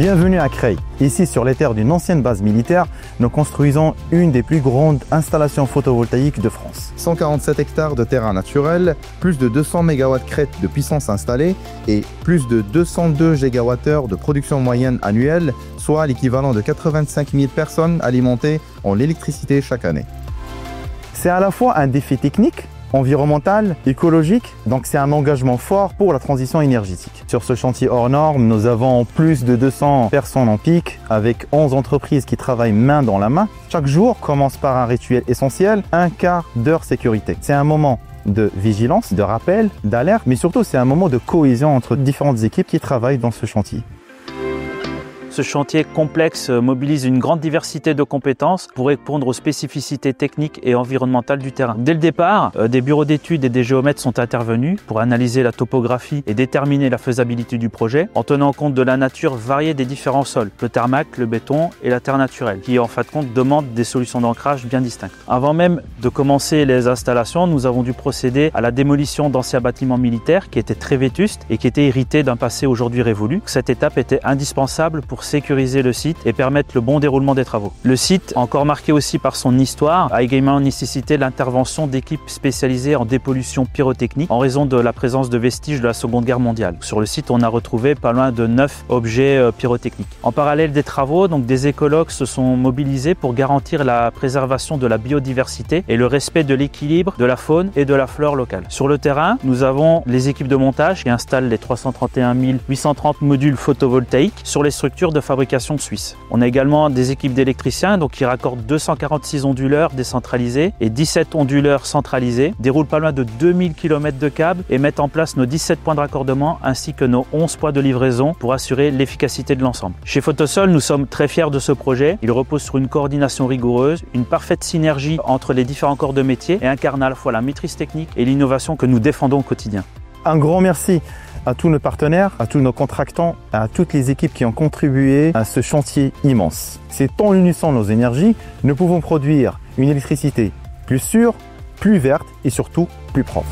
Bienvenue à Creil. Ici, sur les terres d'une ancienne base militaire, nous construisons une des plus grandes installations photovoltaïques de France. 147 hectares de terrain naturel, plus de 200 MW crête de puissance installée et plus de 202 GWh de production moyenne annuelle, soit l'équivalent de 85 000 personnes alimentées en électricité chaque année. C'est à la fois un défi technique, environnemental, écologique, donc c'est un engagement fort pour la transition énergétique. Sur ce chantier hors norme, nous avons plus de 200 personnes en pic, avec 11 entreprises qui travaillent main dans la main. Chaque jour commence par un rituel essentiel, un quart d'heure sécurité. C'est un moment de vigilance, de rappel, d'alerte, mais surtout c'est un moment de cohésion entre différentes équipes qui travaillent dans ce chantier. Ce chantier complexe mobilise une grande diversité de compétences pour répondre aux spécificités techniques et environnementales du terrain. Dès le départ, des bureaux d'études et des géomètres sont intervenus pour analyser la topographie et déterminer la faisabilité du projet en tenant compte de la nature variée des différents sols, le tarmac, le béton et la terre naturelle, qui en fin de compte demandent des solutions d'ancrage bien distinctes. Avant même de commencer les installations, nous avons dû procéder à la démolition d'anciens bâtiments militaires qui étaient très vétustes et qui étaient hérités d'un passé aujourd'hui révolu. Cette étape était indispensable pour sécuriser le site et permettre le bon déroulement des travaux. Le site, encore marqué aussi par son histoire, a également nécessité l'intervention d'équipes spécialisées en dépollution pyrotechnique en raison de la présence de vestiges de la Seconde Guerre mondiale. Sur le site, on a retrouvé pas loin de 9 objets pyrotechniques. En parallèle des travaux, donc, des écologues se sont mobilisés pour garantir la préservation de la biodiversité et le respect de l'équilibre de la faune et de la flore locale. Sur le terrain, nous avons les équipes de montage qui installent les 331 830 modules photovoltaïques sur les structures de fabrication suisse. On a également des équipes d'électriciens qui raccordent 246 onduleurs décentralisés et 17 onduleurs centralisés, déroulent pas loin de 2000 km de câbles et mettent en place nos 17 points de raccordement ainsi que nos 11 points de livraison pour assurer l'efficacité de l'ensemble. Chez Photosol, nous sommes très fiers de ce projet. Il repose sur une coordination rigoureuse, une parfaite synergie entre les différents corps de métier et incarne à la fois la maîtrise technique et l'innovation que nous défendons au quotidien. Un grand merci à tous nos partenaires, à tous nos contractants, à toutes les équipes qui ont contribué à ce chantier immense. C'est en unissant nos énergies, nous pouvons produire une électricité plus sûre, plus verte et surtout plus propre.